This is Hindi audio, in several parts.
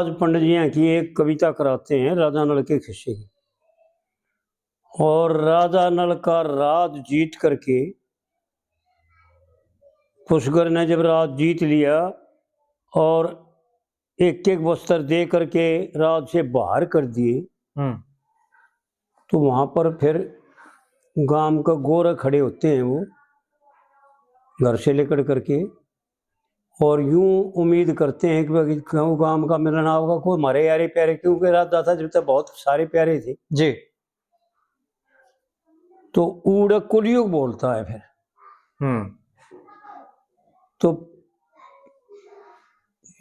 आज पंडित जी की एक कविता कराते हैं राजा नल के किस्से की। और राजा नल का राज जीत करके पुष्कर ने जब राज जीत लिया और एक एक वस्त्र दे करके राज से बाहर कर दिए, तो वहां पर फिर गांव का गोरा खड़े होते हैं, वो घर से लेकर करके, और यूं उम्मीद करते हैं कि क्यों गांव का मिलना होगा, कोई हमारे यारे प्यारे, क्योंकि राजा था जब तक बहुत सारे प्यारे थे जी। तो ऊड़ कुलयुग बोलता है फिर। तो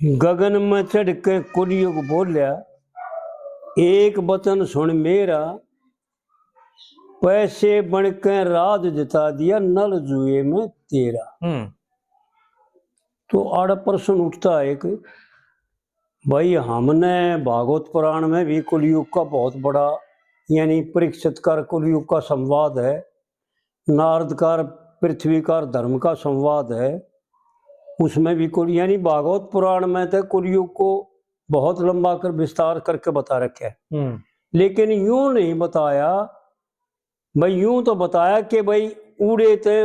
गगन में चढ़ के कुलयुग बोलिया, एक वचन सुन मेरा, पैसे बन के राज जिता दिया नल जुए में तेरा। तो आड़ा प्रश्न उठता है कि भाई हमने भागवत पुराण में भी कुलयुग का बहुत बड़ा, यानी परीक्षित का कुलयुग का संवाद है, नारद का पृथ्वी का धर्म का संवाद है, उसमें भी कुल यानी भागवत पुराण में तो कुलयुग को बहुत लंबा कर विस्तार करके बता रखे है। लेकिन यूं नहीं बताया भाई, यूं तो बताया कि भाई उड़े थे,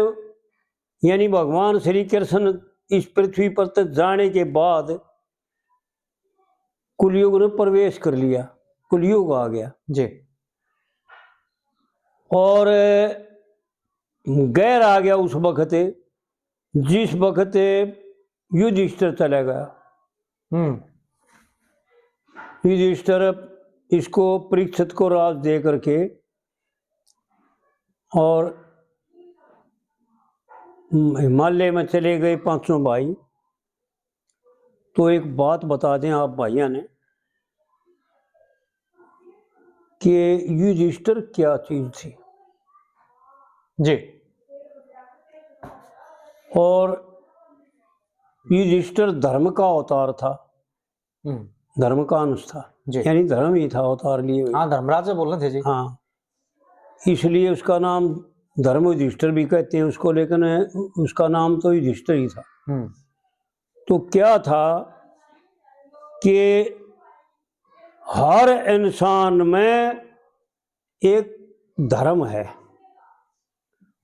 यानी भगवान श्री कृष्ण इस पृथ्वी पर तक जाने के बाद कुलयुग ने प्रवेश कर लिया, कुलयुग आ गया जी। और गैर आ गया उस वक्त, जिस वक्त युधिष्ठिर चला गया। युधिष्ठिर इसको परीक्षित को राज दे करके और हिमालय में चले गए पांचों भाई। तो एक बात बता दें आप भाइयों ने कि युधिष्ठिर क्या चीज थी जी। और युधिष्ठिर धर्म का अवतार था, धर्म का अंश था, यानी धर्म ही था अवतार लिए। हाँ, धर्मराज बोल रहे थे जी। हाँ, इसलिए उसका नाम धर्म युधिष्ठिर भी कहते हैं उसको, लेकिन उसका नाम तो युधिष्ठिर ही था। तो क्या था कि हर इंसान में एक धर्म है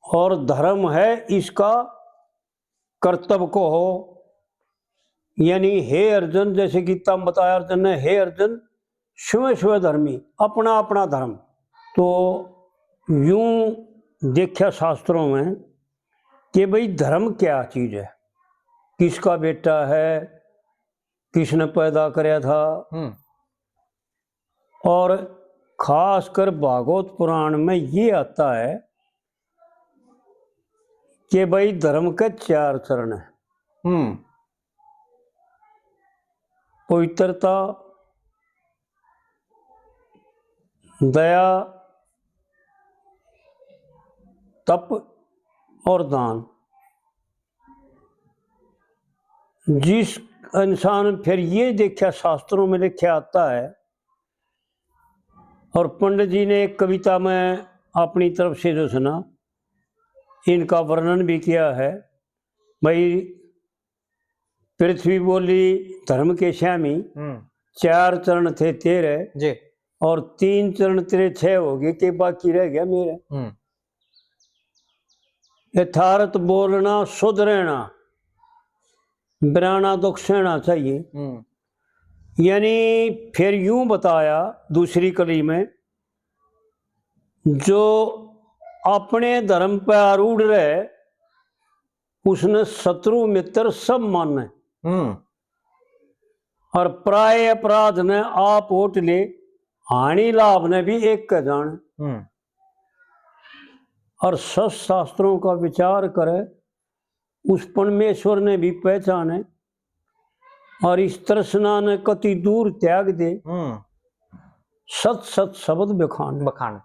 और धर्म है इसका कर्तव्य को हो, यानी हे अर्जुन, जैसे गीता में बताया अर्जुन ने, हे अर्जुन स्व स्व धर्मी, अपना अपना धर्म। तो यूं देखा शास्त्रों में कि भाई धर्म क्या चीज है, किसका बेटा है, किसने पैदा कराया था। और खासकर भागवत पुराण में ये आता है कि भाई धर्म के 4 चरण है। पवित्रता, दया, तप और दान। जिस इंसान फिर ये देखा शास्त्रों में लिखा आता है, और पंडित जी ने एक कविता में अपनी तरफ से जो सुना, इनका वर्णन भी किया है। भाई पृथ्वी बोली धर्म के श्यामी, 4 चरण थे तेरे जी, और 3 चरण तेरे 6 हो गए, के बाकी रह गया मेरे। यथार्थ बोलना, शुद्ध रहना, बिराना दुख सहना चाहिए। यानी फिर यूं बताया दूसरी कली में, जो अपने धर्म पर आरूढ़ रहे उसने शत्रु मित्र सब माने, और प्राय अपराध ने आप ओट ले, हानि लाभ ने भी एक का जान। और शास्त्रों का विचार करे, उस परमेश्वर ने भी पहचाने, और इस तृष्णा ने कति दूर त्याग दे, सत सत शब्द बखान।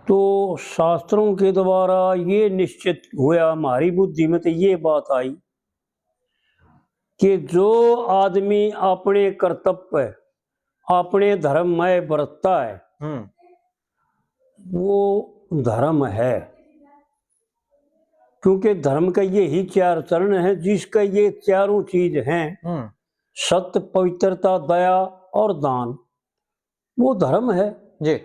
तो शास्त्रों के द्वारा ये निश्चित हुआ, हमारी बुद्धि में तो ये बात आई कि जो आदमी अपने कर्तव्य अपने धर्म में बरतता है वो धर्म है, क्योंकि धर्म का ये ही 4 चरण है, जिसका ये चारों चीज हैं, सत्य, पवित्रता, दया और दान, वो धर्म है। जी।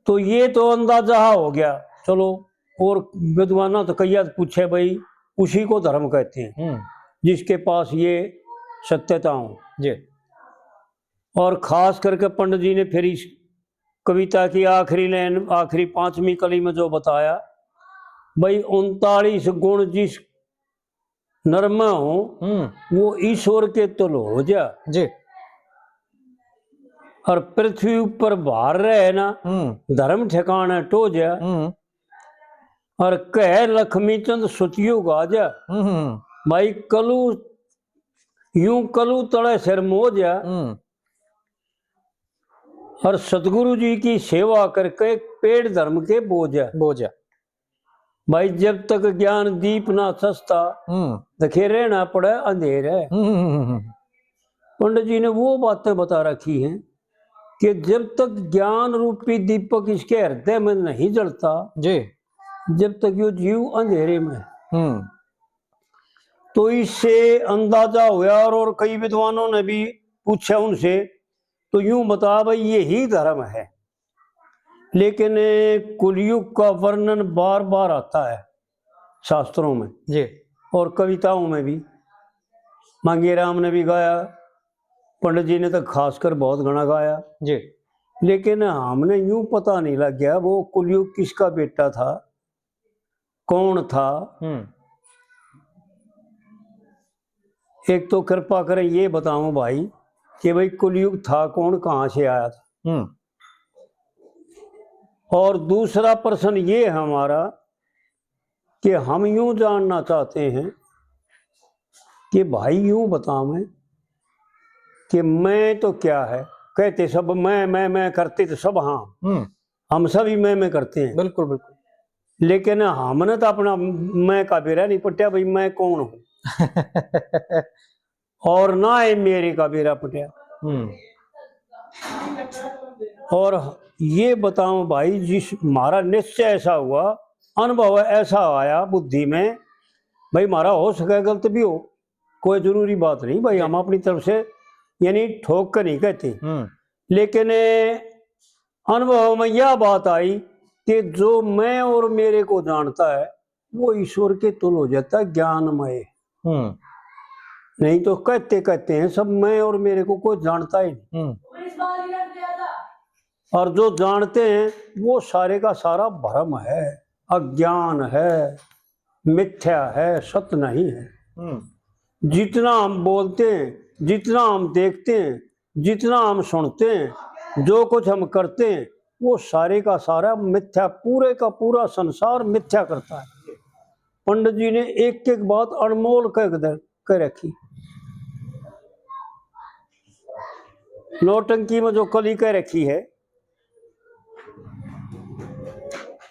तो ये तो अंदाजा हो गया। चलो, और विद्वाना तो कई पूछे भाई, उसी को धर्म कहते हैं जिसके पास ये सत्यता हो। जी। और खास करके पंडित जी ने फिर इस कविता की आखिरी लाइन, आखिरी 5वीं कली में जो बताया, भाई 39 गुण जिस नर में हो वो ईश्वर के तुल हो जा। जी। और पृथ्वी ऊपर भार रहे ना, धर्म ठिकाना टो जा। और कह लक्ष्मी चंद सुतियो गाजा, भाई कलू यूं कलू तड़े सिर मोजा। और सतगुरु जी की सेवा करके पेड़ धर्म के बोझा। भाई जब तक ज्ञान दीप ना सस्ता, देखे रहना पड़े अंधेर है। पंडित जी ने वो बातें बता रखी हैं कि जब तक ज्ञान रूपी दीपक इसके हृदय में नहीं जलता जी, जब तक यो जीव अंधेरे में। तो इससे अंदाजा हुआ। और कई विद्वानों ने भी पूछा उनसे, तो यूं बता भाई यही धर्म है। लेकिन कुलयुग का वर्णन बार बार आता है शास्त्रों में जी, और कविताओं में भी। मांगेराम ने भी गाया, पंडित जी ने तो खासकर बहुत गाना गाया जी। लेकिन हमने यूं पता नहीं लग गया वो कुलयुग किसका बेटा था, कौन था। एक तो कृपा करें ये बताऊं भाई कि भाई कुलयुग था कौन, कहां से आया था। और दूसरा प्रश्न ये है हमारा कि हम यूं जानना चाहते हैं कि भाई यूं बतावें कि मैं तो क्या है। कहते सब मैं करते तो सब, हाँ हम सभी मैं करते हैं। बिल्कुल बिल्कुल। लेकिन हमने तो अपना मैं का बेरा नहीं पटिया भाई मैं कौन हूं। और ना है मेरे का बेरा पटिया। और ये बताऊं भाई, जिस हमारा निश्चय ऐसा हुआ, अनुभव ऐसा आया बुद्धि में, भाई हमारा हो सके गलत भी हो, कोई जरूरी बात नहीं भाई, हम अपनी तरफ से यानी ठोक कर नहीं कहते। लेकिन अनुभव में यह बात आई कि जो मैं और मेरे को जानता है वो ईश्वर के तुल हो जाता है, ज्ञानमय। नहीं तो कहते कहते हैं सब मैं और मेरे को कोई जानता ही नहीं। और जो जानते हैं वो सारे का सारा भ्रम है, अज्ञान है, मिथ्या है, सत्य नहीं है। जितना हम बोलते हैं, जितना हम देखते हैं, जितना हम सुनते हैं, जो कुछ हम करते हैं, वो सारे का सारा मिथ्या, पूरे का पूरा संसार मिथ्या करता है। पंडित जी ने एक एक बात अनमोल कह रखी। नौटंकी में जो कली कह रखी है,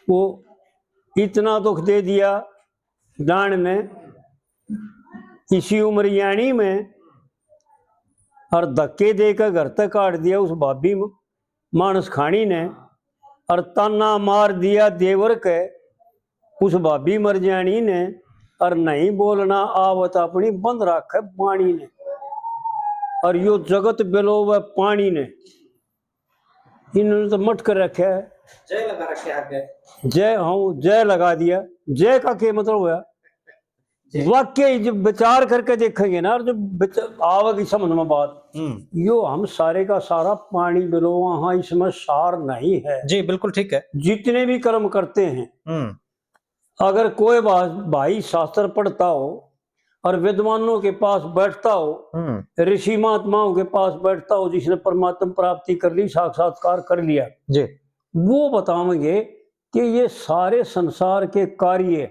वो इतना दुख दे दिया डांड ने इसी उम्र यानी में, और धक्के देकर घर तक काट दिया उस भाभी मानस खानी ने, और ताना मार दिया देवर के उस भाभी मर जानी ने, और नहीं बोलना आवत अपनी बंद रखे पानी ने, और यो जगत बिलोव पानी ने। इन्होंने तो मट कर रखा है, जय लगा रखे आगे, जय हाँ जय लगा दिया। जय का क्या मतलब हुआ? वाक्य जब विचार करके देखेंगे ना, और जब आवेगी समझ में बात, यो हम सारे का सारा पानी बिलो, वहां इसमें सार नहीं है। जी बिल्कुल ठीक है। जितने भी कर्म करते हैं, अगर कोई भाई शास्त्र पढ़ता हो और विद्वानों के पास बैठता हो, ऋषि महात्माओं के पास बैठता हो, जिसने परमात्मा प्राप्ति कर ली, साक्षात्कार कर लिया जी, वो बताएंगे कि ये सारे संसार के कार्य,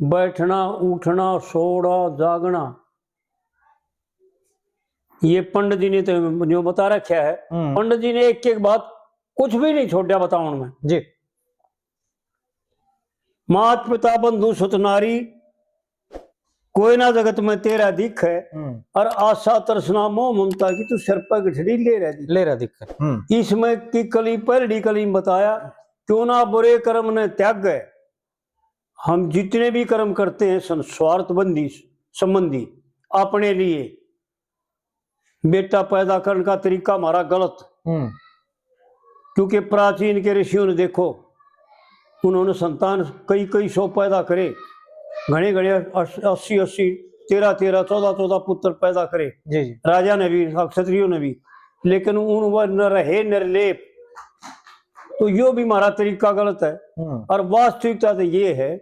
बैठना, उठना, सोना, जागना, ये पंडित जी ने तो जो बता रखा है। पंडित जी ने एक एक बात कुछ भी नहीं छोड़ा बताओ में जी। मात पिता बंधु सुत नारी, कोई ना जगत में तेरा दिख है, और आशा तरसना मोह ममता की तू सिर पर गठड़ी ले रहा दिख। इसमें की कली पहली कली में बताया, क्यों ना बुरे कर्म ने त्याग गए। हम जितने भी कर्म करते हैं स्वार्थबंदी संबंधी, अपने लिए, बेटा पैदा करने का तरीका हमारा गलत, क्योंकि प्राचीन के ऋषियों ने देखो, उन्होंने संतान कई कई सौ पैदा करे, घने घने 80 13 13 14 14 पुत्र पैदा करे। जी जी। राजा ने भी, क्षत्रियों ने भी, लेकिन उन वह न रहे निर्लेप। तो यो भी हमारा तरीका गलत है। और वास्तविकता तो ये है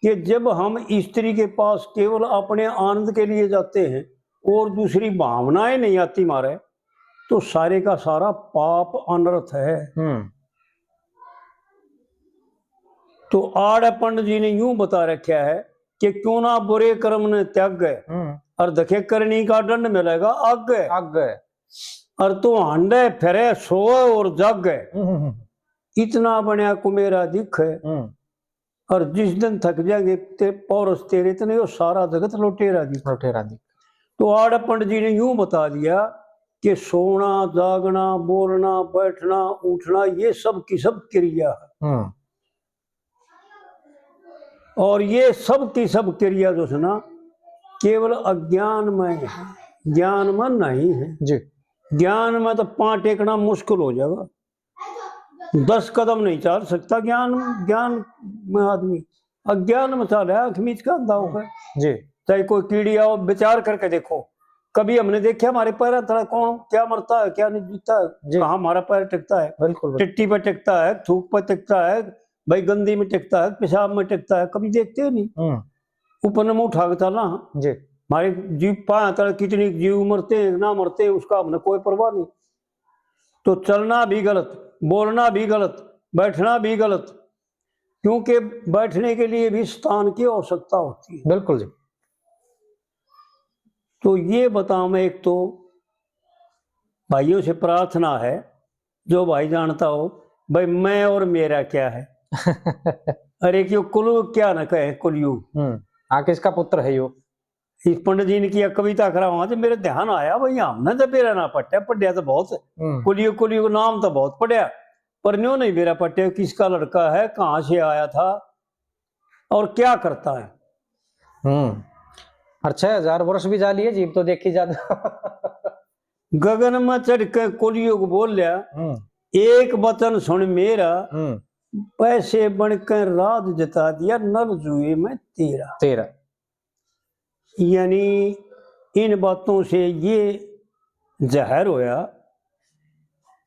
कि जब हम स्त्री के पास केवल अपने आनंद के लिए जाते हैं और दूसरी भावनाएं नहीं आती हमारे, तो सारे का सारा पाप अनर्थ है। तो आड़ पंडित जी ने यूं बता रखा है कि क्यों ना बुरे कर्म ने त्याग गए और दखे करनी का दंड मिलेगा आग गए, और तो हंडे फिरे सोए और जग गए। इतना बनया कुमेरा दिख है, और जिस दिन थक जाएंगे पौरस तेरे इतने वो सारा जगत लुटेरा दिख। तो आड़ पंडित जी ने यूं बता दिया कि सोना जागना बोलना बैठना उठना ये सब की सब क्रिया है, और ये सब की सब क्रिया जो है ना केवल अज्ञान में है, ज्ञान में नहीं है जी। ज्ञान में तो पांव टेकना मुश्किल हो जाएगा, 10 कदम नहीं चल सकता ज्ञान में आदमी। अज्ञान में चल रहा है, खमीज का अंधा होकर जी। चाहे कोई कीड़ी आओ, विचार करके देखो, कभी हमने देखा हमारे पैर थोड़ा कौन क्या मरता है क्या नहीं जीता है, कहाँ हमारा पैर टिकता है? बिल्कुल। टिट्टी पे टिकता है, थूक पे टिकता है, भाई गंदी में टिकता है, पेशाब में टिकता है, कभी देखते नहीं। ऊपर ने मुंह उठा के चलना जी। हमारे जीव पाए तरह कितनी जीव मरते हैं ना मरते हैं उसका हमने कोई परवाह नहीं। तो चलना भी गलत, बोलना भी गलत, बैठना भी गलत, क्योंकि बैठने के लिए भी स्थान की आवश्यकता होती है। बिल्कुल जी। तो ये बताऊं, मैं एक तो भाइयों से प्रार्थना है, जो भाई जानता हो भाई मैं और मेरा क्या है। अरे क्यों कुलयुग क्या न कहे कुलयुग, किसका पुत्र है यो। इस पंडित जी ने किया कविता करा वहां से मेरे ध्यान आया, भाई हमने तो मेरा ना पढ़ा, पढ़िया तो बहुत कुलयुग कुलयुग नाम तो बहुत पढ़िया, पर न्यों नहीं मेरा पढ़े किसका लड़का है, कहाँ से आया था और क्या करता है। और 6000 वर्ष भी जा लिए जीव तो देखी जाता। गगन में चढ़ के कुलयुग बोल लिया, एक वचन सुन मेरा, पैसे बनकर राज जता दिया, नल जुए में तेरा। यानी इन बातों से ये जहर होया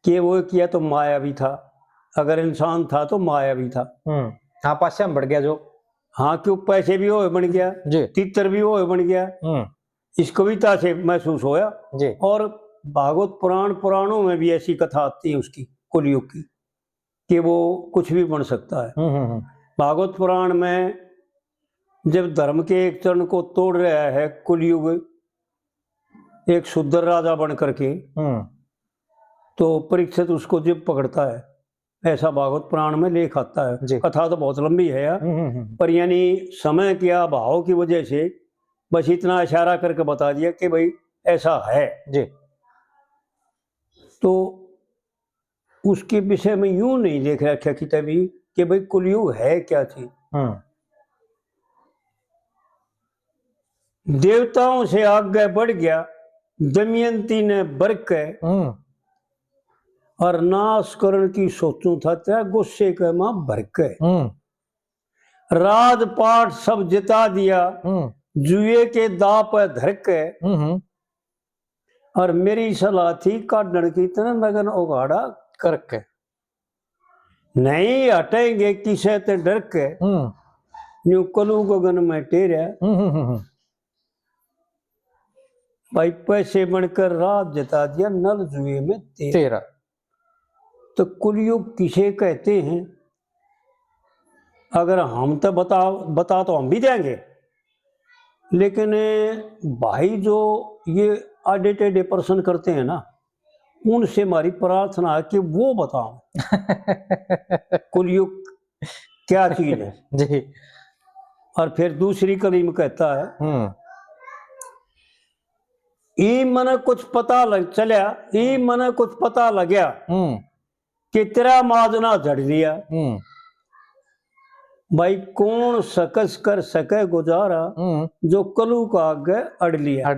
कि वो किया तो मायावी था, अगर इंसान था तो मायावी था। हाँ पाश्चाम बढ़ गया जो, हाँ क्यों पैसे भी हो बन गया जी, तितर भी हो बन गया। इस कविता से महसूस होया जी। और भागवत पुराणों में भी ऐसी कथा आती है उसकी, कुलयुग की, कि वो कुछ भी बन सकता है। भागवत पुराण में जब धर्म के एक चरण को तोड़ रहा है कुलयुग, एक शुद्र राजा बन करके, तो परीक्षित उसको जब पकड़ता है, ऐसा भागवत पुराण में लेख आता है। कथा तो बहुत लंबी है यार, पर यानी समय के अभाव की वजह से बस इतना इशारा करके बता दिया कि भाई ऐसा है जी। तो उसके विषय में यूं नहीं देख रखा कि तभी कि भाई कुलयुग है क्या चीज। देवताओं से आगे बढ़ गया, दमयंती ने बरक और नाश करण की सोचूं था तेरा गुस्से के मां भरक। राजपाट सब जिता दिया, जुए के दाव पर धरक, और मेरी सलाह थी काटन की तरह लगन उगाड़ा करके, नहीं हटेंगे किसे ते डर के, न्यू कलू गगन में टेरा। भाई पैसे बनकर रात जता दिया, नल जुए में तेरा। तो कुलयुग किसे कहते हैं, अगर हम तो बता तो हम भी देंगे, लेकिन भाई जो ये आडे टेढ़े प्रश्न करते हैं ना, उनसे हमारी प्रार्थना है कि वो बताओ कुलयुग क्या चीज है जी। और फिर दूसरी कड़ी में कहता है, ई मने कुछ पता लग चलिया, ई मने कुछ पता लग गया कि तेरा माजना झड़ लिया। भाई कौन सकस कर सके गुजारा, जो कलू का आगे अड़ लिया।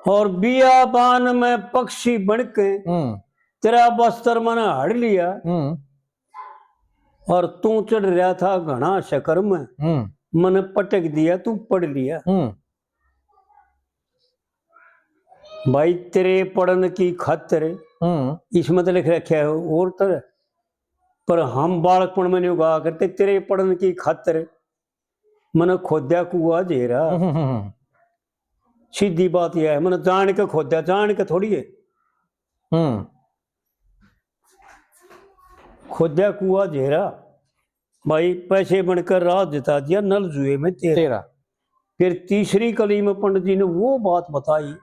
और बियाबान में पक्षी बनके तेरा बस्तर मैंने हड़ लिया, और तू चढ़ रहा था घना शकर में, मैंने पटक दिया तू पढ़ लिया। भाई तेरे पढ़न की खातिर इसमें तो लिख रखा है और तरह, पर हम बालकपन में नहीं गा करते तेरे पढ़न की खातिर मैंने खोदा कुआ जेरा। सीधी बात यह है, मैंने जान के खोदा, जान के थोड़ी है, खोदा कुआ जेरा। भाई पैसे बनकर राह जिता दिया, नल जुए में तेरा। फिर तीसरी कली में पंडित जी ने वो बात बताई